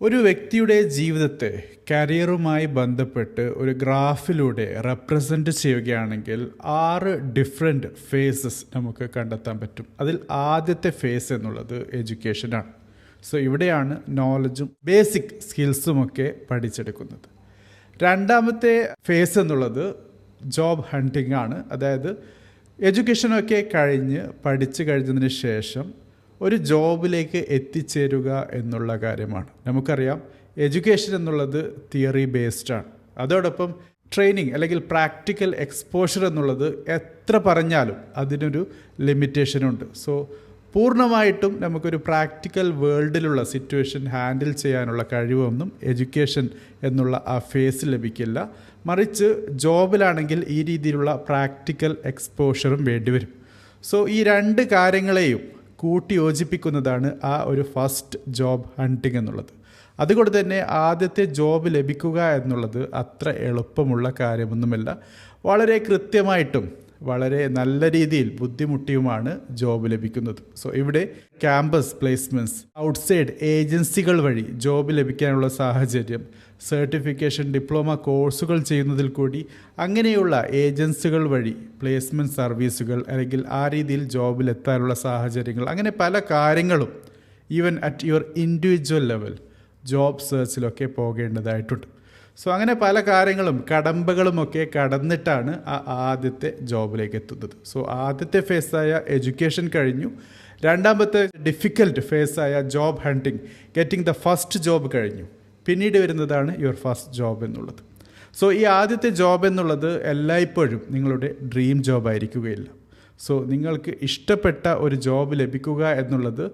ഒരു വ്യക്തിയുടെ ജീവിതത്തെ കരിയറുമായി ബന്ധപ്പെട്ട് ഒരു ഗ്രാഫിലൂടെ റെപ്രസെൻ്റ് ചെയ്യുകയാണെങ്കിൽ 6 ഡിഫറെൻറ്റ് ഫേസസ് നമുക്ക് കണ്ടെത്താൻ പറ്റും. അതിൽ ആദ്യത്തെ ഫേസ് എന്നുള്ളത് എഡ്യൂക്കേഷനാണ്. സോ ഇവിടെയാണ് നോളജും ബേസിക് സ്കിൽസുമൊക്കെ പഠിച്ചെടുക്കുന്നത്. രണ്ടാമത്തെ ഫേസ് എന്നുള്ളത് ജോബ് ഹണ്ടിങ് ആണ്. അതായത് എഡ്യൂക്കേഷനൊക്കെ പഠിച്ചു കഴിഞ്ഞതിന് ശേഷം ഒരു ജോബിലേക്ക് എത്തിച്ചേരുക എന്നുള്ള കാര്യമാണ്. നമുക്കറിയാം എഡ്യൂക്കേഷൻ എന്നുള്ളത് തിയറി ബേസ്ഡാണ്. അതോടൊപ്പം ട്രെയിനിങ് അല്ലെങ്കിൽ പ്രാക്ടിക്കൽ എക്സ്പോഷർ എന്നുള്ളത് എത്ര പറഞ്ഞാലും അതിനൊരു ലിമിറ്റേഷനുണ്ട്. സോ പൂർണ്ണമായിട്ടും നമുക്കൊരു പ്രാക്ടിക്കൽ വേൾഡിലുള്ള സിറ്റുവേഷൻ ഹാൻഡിൽ ചെയ്യാനുള്ള കഴിവൊന്നും എഡ്യൂക്കേഷൻ എന്നുള്ള ആ ഫേസ് ലഭിക്കില്ല. മറിച്ച് ജോബിലാണെങ്കിൽ ഈ രീതിയിലുള്ള പ്രാക്ടിക്കൽ എക്സ്പോഷറും വേണ്ടിവരും. സോ ഈ രണ്ട് കാര്യങ്ങളെയും കൂട്ടി യോജിപ്പിക്കുന്നതാണ് ആ ഒരു ഫസ്റ്റ് ജോബ് ഹണ്ടിങ് എന്നുള്ളത്. അതുകൊണ്ട് തന്നെ ആദ്യത്തെ ജോബ് ലഭിക്കുക എന്നുള്ളത് അത്ര എളുപ്പമുള്ള കാര്യമൊന്നുമല്ല. വളരെ കൃത്യമായിട്ടും വളരെ നല്ല രീതിയിൽ ബുദ്ധിമുട്ടിയുമാണ് ജോബ് ലഭിക്കുന്നത്. സോ ഇവിടെ ക്യാമ്പസ് പ്ലേസ്മെൻറ്റ്സ്, ഔട്ട്സൈഡ് ഏജൻസികൾ വഴി ജോബ് ലഭിക്കാനുള്ള സാഹചര്യം, സർട്ടിഫിക്കേഷൻ ഡിപ്ലോമ കോഴ്സുകൾ ചെയ്യുന്നതിൽ കൂടി അങ്ങനെയുള്ള ഏജൻസികൾ വഴി പ്ലേസ്മെൻറ്റ് സർവീസുകൾ അല്ലെങ്കിൽ ആ രീതിയിൽ ജോബിലെത്താനുള്ള സാഹചര്യങ്ങൾ, അങ്ങനെ പല കാര്യങ്ങളും even at your individual level job സെർച്ചിലൊക്കെ പോകേണ്ടതായിട്ടുണ്ട്. സോ അങ്ങനെ പല കാര്യങ്ങളും കടമ്പകളുമൊക്കെ കടന്നിട്ടാണ് ആ ആദ്യത്തെ ജോബിലേക്ക് എത്തുന്നത്. സോ ആദ്യത്തെ ഫേസായ എഡ്യൂക്കേഷൻ കഴിഞ്ഞു. രണ്ടാമത്തെ ഡിഫിക്കൽട്ട് ഫേസായ job hunting, getting the first job കഴിഞ്ഞു. പിന്നീട് വരുന്നതാണ് യുവർ ഫസ്റ്റ് ജോബ് എന്നുള്ളത്. സോ ഈ ആദ്യത്തെ ജോബ് എന്നുള്ളത് എല്ലായ്പ്പോഴും നിങ്ങളുടെ ഡ്രീം ജോബ് ആയിരിക്കുകയില്ല. സോ നിങ്ങൾക്ക് ഇഷ്ടപ്പെട്ട ഒരു ജോബ് ലഭിക്കുക എന്നുള്ളത്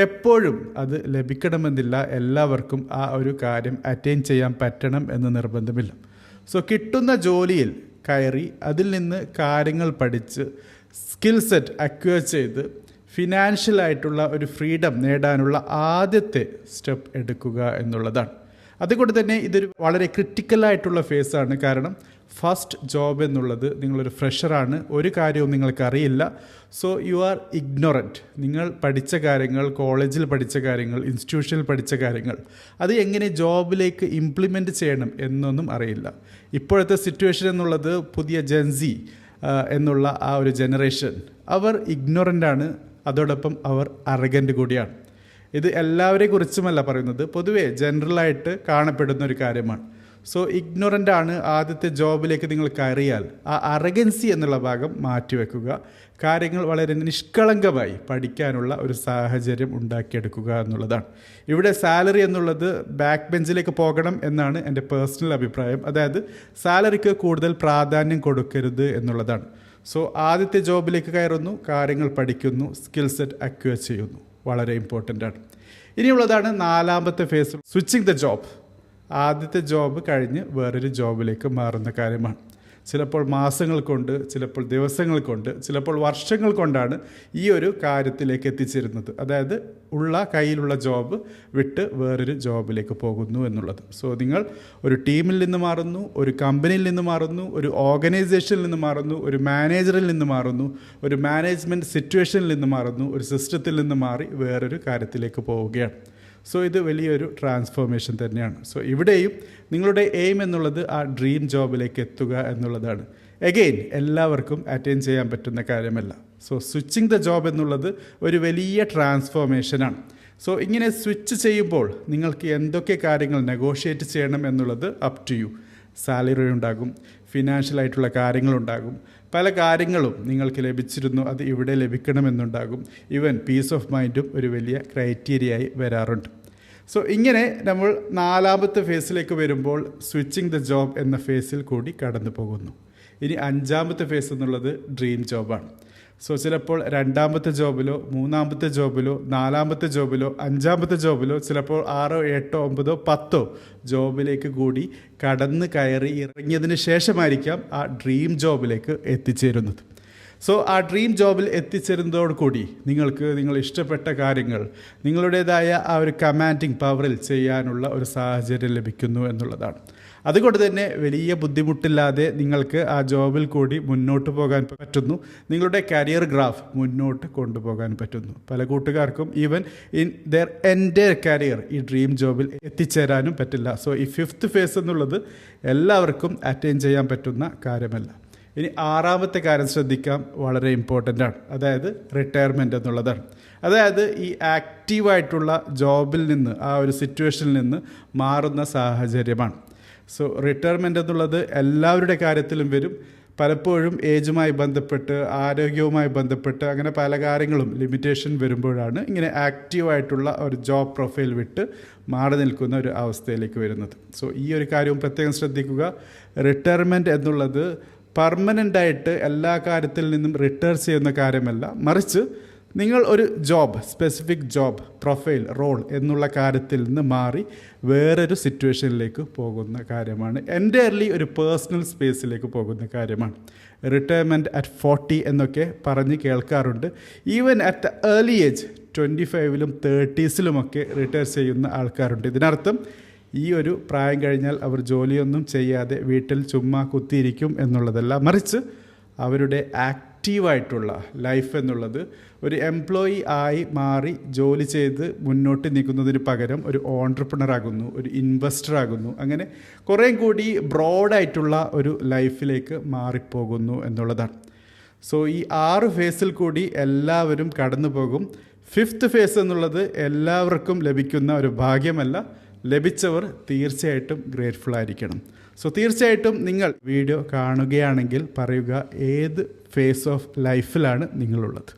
എപ്പോഴും അത് ലഭിക്കണമെന്നില്ല. എല്ലാവർക്കും ആ ഒരു കാര്യം അറ്റൈൻ ചെയ്യാൻ പറ്റണം എന്ന് നിർബന്ധമില്ല. സോ കിട്ടുന്ന ജോലിയിൽ കയറി അതിൽ നിന്ന് കാര്യങ്ങൾ പഠിച്ച് സ്കിൽ സെറ്റ് അക്വയർ ചെയ്ത് ഫിനാൻഷ്യലായിട്ടുള്ള ഒരു ഫ്രീഡം നേടാനുള്ള ആദ്യത്തെ സ്റ്റെപ്പ് എടുക്കുക എന്നുള്ളതാണ്. അതുകൊണ്ട് തന്നെ ഇതൊരു വളരെ ക്രിട്ടിക്കലായിട്ടുള്ള ഫേസാണ്. കാരണം ഫസ്റ്റ് ജോബ് എന്നുള്ളത് നിങ്ങളൊരു ഫ്രഷറാണ്, ഒരു കാര്യവും നിങ്ങൾക്കറിയില്ല. So you are ignorant. നിങ്ങൾ പഠിച്ച കാര്യങ്ങൾ, കോളേജിൽ പഠിച്ച കാര്യങ്ങൾ, ഇൻസ്റ്റിറ്റ്യൂഷനിൽ പഠിച്ച കാര്യങ്ങൾ, അത് എങ്ങനെ ജോബിലേക്ക് ഇംപ്ലിമെൻറ്റ് ചെയ്യണം എന്നൊന്നും അറിയില്ല. ഇപ്പോഴത്തെ സിറ്റുവേഷൻ എന്നുള്ളത് പുതിയ ജെൻസി എന്നുള്ള ആ ഒരു ജനറേഷൻ, അവർ ഇഗ്നോറൻ്റാണ്. അതോടൊപ്പം അവർ അറഗൻ്റ് കൂടിയാണ്. ഇത് എല്ലാവരെയും കുറിച്ചുമല്ല പറയുന്നത്, പൊതുവേ ജനറലായിട്ട് കാണപ്പെടുന്ന ഒരു കാര്യമാണ്. സോ ഇഗ്നോറൻ്റ് ആണ്. ആദ്യത്തെ ജോബിലേക്ക് നിങ്ങൾ കയറിയാൽ ആ അറഗൻസി എന്നുള്ള ഭാഗം മാറ്റിവെക്കുക. കാര്യങ്ങൾ വളരെ നിഷ്കളങ്കമായി പഠിക്കാനുള്ള ഒരു സാഹചര്യം ഉണ്ടാക്കിയെടുക്കുക എന്നുള്ളതാണ്. ഇവിടെ സാലറി എന്നുള്ളത് ബാക്ക് ബെഞ്ചിലേക്ക് പോകണം എന്നാണ് എൻ്റെ പേഴ്സണൽ അഭിപ്രായം. അതായത് സാലറിക്ക് കൂടുതൽ പ്രാധാന്യം കൊടുക്കരുത് എന്നുള്ളതാണ്. സോ ആദ്യത്തെ ജോബിലേക്ക് കയറുന്നു, കാര്യങ്ങൾ പഠിക്കുന്നു, സ്കിൽ സെറ്റ് അക്വയർ ചെയ്യുന്നു. വളരെ ഇമ്പോർട്ടൻ്റ് ആണ്. ഇനിയുള്ളതാണ് നാലാമത്തെ ഫേസ്, സ്വിച്ചിങ് ദ ജോബ്. ആദ്യത്തെ ജോബ് കഴിഞ്ഞ് വേറൊരു ജോബിലേക്ക് മാറുന്ന കാര്യമാണ്. ചിലപ്പോൾ മാസങ്ങൾ കൊണ്ട്, ചിലപ്പോൾ ദിവസങ്ങൾ കൊണ്ട്, ചിലപ്പോൾ വർഷങ്ങൾ കൊണ്ടാണ് ഈ ഒരു കാര്യത്തിലേക്ക് എത്തിച്ചേരുന്നത്. അതായത് കയ്യിലുള്ള ജോബ് വിട്ട് വേറൊരു ജോബിലേക്ക് പോകുന്നു എന്നുള്ളത്. സോ നിങ്ങൾ ഒരു ടീമിൽ നിന്ന് മാറുന്നു, ഒരു കമ്പനിയിൽ നിന്ന് മാറുന്നു, ഒരു ഓർഗനൈസേഷനിൽ നിന്ന് മാറുന്നു, ഒരു മാനേജറിൽ നിന്ന് മാറുന്നു, ഒരു മാനേജ്മെൻറ്റ് സിറ്റുവേഷനിൽ നിന്ന് മാറുന്നു, ഒരു സിസ്റ്റത്തിൽ നിന്ന് മാറി വേറൊരു കാര്യത്തിലേക്ക് പോവുകയാണ്. സോ ഇത് വലിയൊരു ട്രാൻസ്ഫോർമേഷൻ തന്നെയാണ്. സോ ഇവിടെയും നിങ്ങളുടെ എയിം എന്നുള്ളത് ആ ഡ്രീം ജോബിലേക്ക് എത്തുക എന്നുള്ളതാണ്. എഗെയിൻ എല്ലാവർക്കും അറ്റൈൻ ചെയ്യാൻ പറ്റുന്ന കാര്യമല്ല. സോ സ്വിച്ചിങ് ദ ജോബ് എന്നുള്ളത് ഒരു വലിയ ട്രാൻസ്ഫോർമേഷനാണ്. സോ ഇങ്ങനെ സ്വിച്ച് ചെയ്യുമ്പോൾ നിങ്ങൾക്ക് എന്തൊക്കെ കാര്യങ്ങൾ നെഗോഷിയേറ്റ് ചെയ്യണം എന്നുള്ളത് അപ് ടു യു. സാലറി ഉണ്ടാകും, ഫിനാൻഷ്യലായിട്ടുള്ള കാര്യങ്ങളുണ്ടാകും, പല കാര്യങ്ങളും നിങ്ങൾക്ക് ലഭിച്ചിരുന്നു അത് ഇവിടെ ലഭിക്കണമെന്നുണ്ടാകും. ഈവൻ പീസ് ഓഫ് മൈൻഡും ഒരു വലിയ ക്രൈറ്റീരിയയായി വരാറുണ്ട്. സോ ഇങ്ങനെ നമ്മൾ നാലാമത്തെ ഫേസിലേക്ക് വരുമ്പോൾ സ്വിച്ചിങ് ദ ജോബ് എന്ന ഫേസിൽ കൂടി കടന്നു പോകുന്നു. ഇനി അഞ്ചാമത്തെ ഫേസ് എന്നുള്ളത് ഡ്രീം ജോബാണ്. സോ ചിലപ്പോൾ രണ്ടാമത്തെ ജോബിലോ, മൂന്നാമത്തെ ജോബിലോ, നാലാമത്തെ ജോബിലോ, അഞ്ചാമത്തെ ജോബിലോ, ചിലപ്പോൾ 6, 8, 9, 10 ജോബിലേക്ക് കൂടി കടന്ന് കയറി ഇറങ്ങിയതിന് ശേഷമായിരിക്കാം ആ ഡ്രീം ജോബിലേക്ക് എത്തിച്ചേരുന്നത്. സോ ആ ഡ്രീം ജോബിൽ എത്തിച്ചേരുന്നതോടുകൂടി നിങ്ങൾ ഇഷ്ടപ്പെട്ട കാര്യങ്ങൾ നിങ്ങളുടേതായ ആ ഒരു കമാൻഡിങ് പവറിൽ ചെയ്യാനുള്ള ഒരു സാഹചര്യം ലഭിക്കുന്നു എന്നുള്ളതാണ്. അതുകൊണ്ട് തന്നെ വലിയ ബുദ്ധിമുട്ടില്ലാതെ നിങ്ങൾക്ക് ആ ജോബിൽ കൂടി മുന്നോട്ട് പോകാൻ പറ്റുന്നു. നിങ്ങളുടെ കരിയർ ഗ്രാഫ് മുന്നോട്ട് കൊണ്ടുപോകാൻ പറ്റുന്നു. പല കൂട്ടുകാർക്കും even in there entire career ഈ ഡ്രീം ജോബിൽ എത്തിച്ചേരാനും പറ്റില്ല. സോ ഈ 5th ഫേസ് എന്നുള്ളത് എല്ലാവർക്കും അറ്റൈൻ ചെയ്യാൻ പറ്റുന്ന കാര്യമല്ല. ഇനി 6ാമത്തെ കാര്യം ശ്രദ്ധിക്കാം, വളരെ ഇമ്പോർട്ടൻ്റ് ആണ്. അതായത് റിട്ടയർമെൻറ്റ് എന്നുള്ളതാണ്. അതായത് ഈ ആക്റ്റീവായിട്ടുള്ള ജോബിൽ നിന്ന് ആ ഒരു സിറ്റുവേഷനിൽ നിന്ന് മാറുന്ന സാഹചര്യമാണ്. സോ റിട്ടയർമെൻറ്റ് എന്നുള്ളത് എല്ലാവരുടെ കാര്യത്തിലും വരും. പലപ്പോഴും ഏജുമായി ബന്ധപ്പെട്ട് ആരോഗ്യവുമായി ബന്ധപ്പെട്ട് അങ്ങനെ പല കാര്യങ്ങളും ലിമിറ്റേഷൻ വരുമ്പോഴാണ് ഇങ്ങനെ ആക്റ്റീവായിട്ടുള്ള ഒരു ജോബ് പ്രൊഫൈൽ വിട്ട് മാറി നിൽക്കുന്ന ഒരു അവസ്ഥയിലേക്ക് വരുന്നത്. സോ ഈ ഒരു കാര്യവും പ്രത്യേകം ശ്രദ്ധിക്കുക. റിട്ടയർമെൻറ്റ് എന്നുള്ളത് പെർമനൻ്റായിട്ട് എല്ലാ കാര്യത്തിൽ നിന്നും റിട്ടയർ ചെയ്യുന്ന കാര്യമല്ല, മറിച്ച് നിങ്ങൾ ഒരു സ്പെസിഫിക് ജോബ് പ്രൊഫൈൽ റോൾ എന്നുള്ള കാര്യത്തിൽ നിന്ന് മാറി വേറൊരു സിറ്റുവേഷനിലേക്ക് പോകുന്ന കാര്യമാണ്. എൻ്റയർലി ഒരു പേഴ്സണൽ സ്പേസിലേക്ക് പോകുന്ന കാര്യമാണ്. റിട്ടയർമെൻറ്റ് അറ്റ് 40 എന്നൊക്കെ പറഞ്ഞ് കേൾക്കാറുണ്ട്. Even at the early age 25ലും 30സിലുമൊക്കെ റിട്ടയർ ചെയ്യുന്ന ആൾക്കാരുണ്ട്. ഇതിനർത്ഥം ഈ ഒരു പ്രായം കഴിഞ്ഞാൽ അവർ ജോലിയൊന്നും ചെയ്യാതെ വീട്ടിൽ ചുമ്മാ കുത്തിയിരിക്കും എന്നുള്ളതല്ല, മറിച്ച് അവരുടെ ആക്റ്റീവായിട്ടുള്ള ലൈഫ് എന്നുള്ളത് ഒരു എംപ്ലോയി ആയി മാറി ജോലി ചെയ്ത് മുന്നോട്ട് നീക്കുന്നതിന് പകരം ഒരു ഓൺട്രപ്രണർ ആകുന്നു, ഒരു ഇൻവെസ്റ്റർ ആകുന്നു. അങ്ങനെ കുറേ കൂടി ബ്രോഡായിട്ടുള്ള ഒരു ലൈഫിലേക്ക് മാറിപ്പോകുന്നു എന്നുള്ളതാണ്. സോ ഈ 6 ഫേസിൽ കൂടി എല്ലാവരും കടന്നു പോകും. 5th ഫേസ് എന്നുള്ളത് എല്ലാവർക്കും ലഭിക്കുന്ന ഒരു ഭാഗ്യമല്ല. ലഭിച്ചവർ തീർച്ചയായിട്ടും ഗ്രേറ്റ്ഫുൾ ആയിരിക്കണം. സോ തീർച്ചയായിട്ടും നിങ്ങൾ വീഡിയോ കാണുകയാണെങ്കിൽ പറയുക ഏത് ഫേസ് ഓഫ് ലൈഫിലാണ് നിങ്ങളുള്ളത്.